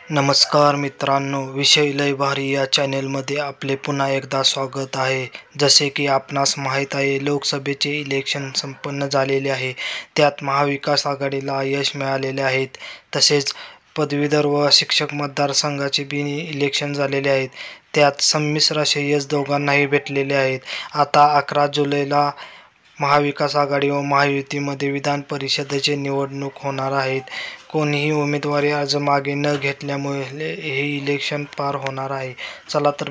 नमस्कार मित्रांनो, विषय लय भारी या चॅनेलमध्ये आपले पुन्हा एकदा स्वागत आहे। जसे की आपणास माहीत आहे, लोकसभेचे इलेक्शन संपन्न झालेले आहे। त्यात महाविकास आघाडीला यश मिळालेले आहेत। तसेच पदवीधर व शिक्षक मतदारसंघाचे बी इलेक्शन झालेले आहेत। त्यात संमिश्र असे यश दोघांनाही भेटलेले आहेत। आता 11 जुलैला महाविकास आघाडी व महायुतीमध्ये विधान परिषदेची निवडणूक होणार आहेत। कोणीही उमेदवारी अर्ज मागे न घेतल्यामुळे हे इलेक्शन पार होणार आहे। चला तर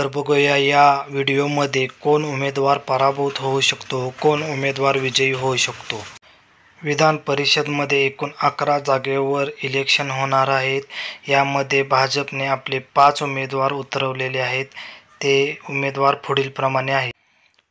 बघूया या व्हिडिओमध्ये कोण उमेदवार पराभूत होऊ शकतो, कोण उमेदवार विजयी होऊ शकतो। विधान परिषदमध्ये एकूण 11 जागेवर इलेक्शन होणार आहेत। यामध्ये भाजपने आपले 5 उमेदवार उतरवलेले आहेत। ते उमेदवार पुढीलप्रमाणे आहेत: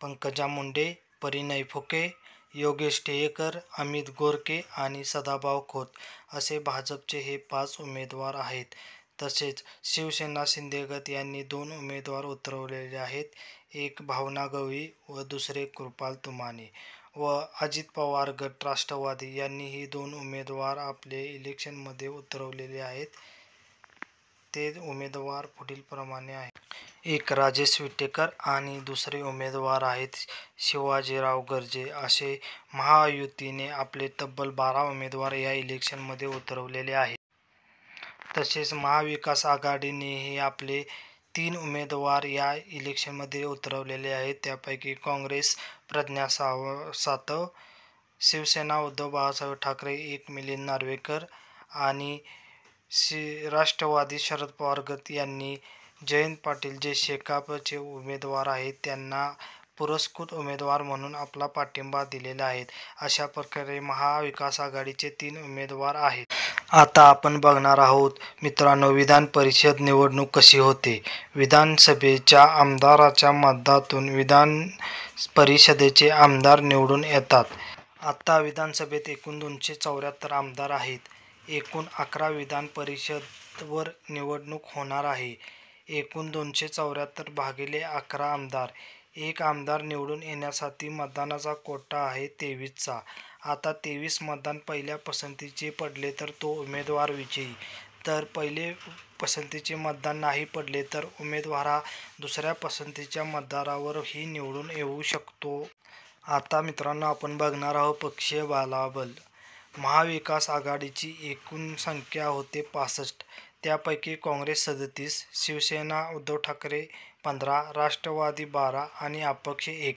पंकजा मुंडे, परिणय फुके, योगेश टियेकर, अमित गोरके आणि सदाभाऊ खोत असे भाजपचे हे 5 उमेदवार आहेत। तसेच शिवसेना शिंदे गट यांनी 2 उमेदवार उतरवलेले आहेत, एक भावना गवळी व दुसरे कृपाल तुमाने। व अजित पवार गट राष्ट्रवादी यांनीही 2 उमेदवार आपले इलेक्शनमध्ये उतरवलेले आहेत। ते उमेदवार पुढीलप्रमाणे आहेत: एक राजेश विटेकर आणि दुसरे उमेदवार आहेत शिवाजीराव गर्जे। असे महायुतीने आपले तब्बल 12 उमेदवार या इलेक्शनमध्ये उतरवलेले आहेत। तसेच महाविकास आघाडीनेही आपले 3 उमेदवार या इलेक्शनमध्ये उतरवलेले आहेत। त्यापैकी काँग्रेस प्रज्ञा सातव, शिवसेना उद्धव बाळासाहेब ठाकरे एक मिलिंद नार्वेकर आणि राष्ट्रवादी शरद पवार गट यांनी जयंत पाटील जे शेकापचे उमेदवार आहेत त्यांना पुरस्कृत उमेदवार म्हणून आपला पाठिंबा दिलेला आहे। अशा प्रकारे महाविकास आघाडीचे 3 उमेदवार आहेत। आता आपण बघणार आहोत मित्रांनो, विधान परिषद निवडणूक कशी होते। विधानसभेच्या आमदाराच्या मतदानातून विधान परिषदेचे आमदार निवडून येतात। आता विधानसभेत एकूण 274 आमदार आहेत। एकूण 11 विधान परिषदवर निवडणूक होणार आहे। एकूण 274 भागिले 11 आमदार, एक आमदार निवडून येण्यासाठी मतदानाचा कोटा आहे 23चा। आता 23 मतदान पहिल्या पसंतीचे पडले तर तो उमेदवार विजयी, तर पहिले पसंतीचे मतदान नाही पडले तर उमेदवार हा दुसऱ्या पसंतीच्या मतदारावरही निवडून येऊ शकतो। आता मित्रांनो, आपण बघणार आहोत पक्षीय बलाबल। महाविकास आघाडीची एकूण संख्या होते 65, त्यापैकी काँग्रेस 37, शिवसेना उद्धव ठाकरे 15, राष्ट्रवादी 12 आणि अपक्ष 1।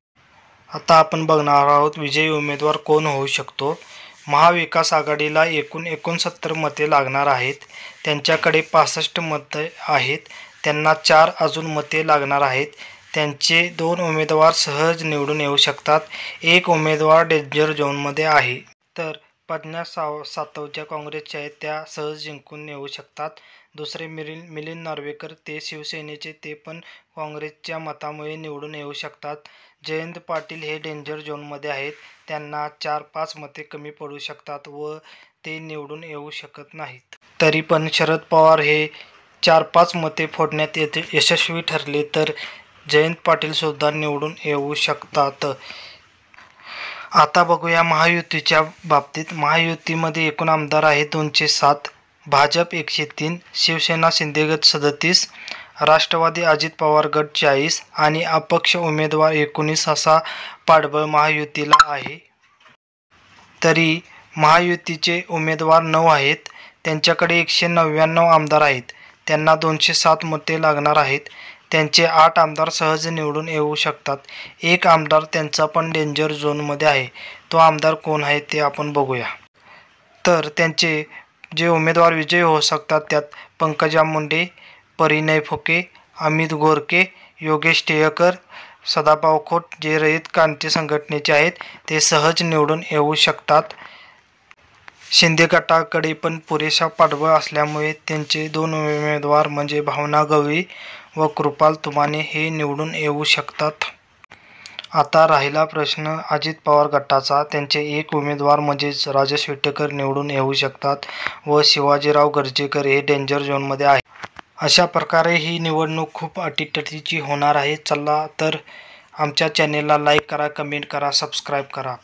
आता आपण बघणार आहोत विजयी उमेदवार कोण होऊ शकतो। महाविकास आघाडीला एकूण 69 मते लागणार आहेत। त्यांच्याकडे 65 मते आहेत, त्यांना 4 अजून मते लागणार आहेत। त्यांचे 2 उमेदवार सहज निवडून येऊ शकतात। एक उमेदवार डेंजर झोनमध्ये आहे, तर प्रज्ञा सातव ज्या काँग्रेसच्या आहेत त्या सहज जिंकून येऊ शकतात। दुसरे मिलिंद नार्वेकर ते शिवसेनेचे, ते पण काँग्रेसच्या मतामुळे निवडून येऊ शकतात। जयंत पाटील हे डेंजर झोनमध्ये आहेत, त्यांना 4-5 मते कमी पडू शकतात व ते निवडून येऊ शकत नाहीत। तरी पण शरद पवार हे 4-5 मते फोडण्यात यशस्वी ठरले तर जयंत पाटील सुद्धा निवडून येऊ शकतात। आता बघूया महायुतीच्या बाबतीत। महायुतीमध्ये एकूण आमदार आहेत 207, भाजप 103, शिवसेना शिंदे गट 37, राष्ट्रवादी अजित पवार गट 40 आणि अपक्ष उमेदवार 19 असा पाठबळ महायुतीला आहे। तरी महायुतीचे उमेदवार 9 आहेत, त्यांच्याकडे 199 आमदार आहेत, त्यांना 207 मते लागणार आहेत। त्यांचे 8 आमदार सहज निवडून येऊ शकतात। एक आमदार त्यांचा पण डेंजर झोनमध्ये आहे, तो आमदार कोण आहे ते आपण बघूया। तर त्यांचे जे उमेदवार विजयी होऊ शकतात त्यात पंकजा मुंडे, परिणय फुके, अमित गोरके, योगेश टियेकर, सदाभाऊ खोत जे रयत क्रांती संघटनेचे आहेत ते सहज निवडून येऊ शकतात। शिंदे गटाकडे पण पुरेसा पाठबळ असल्यामुळे त्यांचे 2 उमेदवार म्हणजे भावना गवळी व कृपाल तुमाने हे निवडून येऊ शकतात। आता राहिला प्रश्न अजित पवार गटाचा। त्यांचे एक उमेदवार म्हणजेच राजेश विटेकर निवडून येऊ शकतात व शिवाजीराव गर्जेकर हे डेंजर झोनमध्ये आहे। अशा प्रकारे ही निवडणूक खूप अटीतटीची होणार आहे। चला तर आमच्या चॅनेलला लाईक करा, कमेंट करा, सबस्क्राईब करा।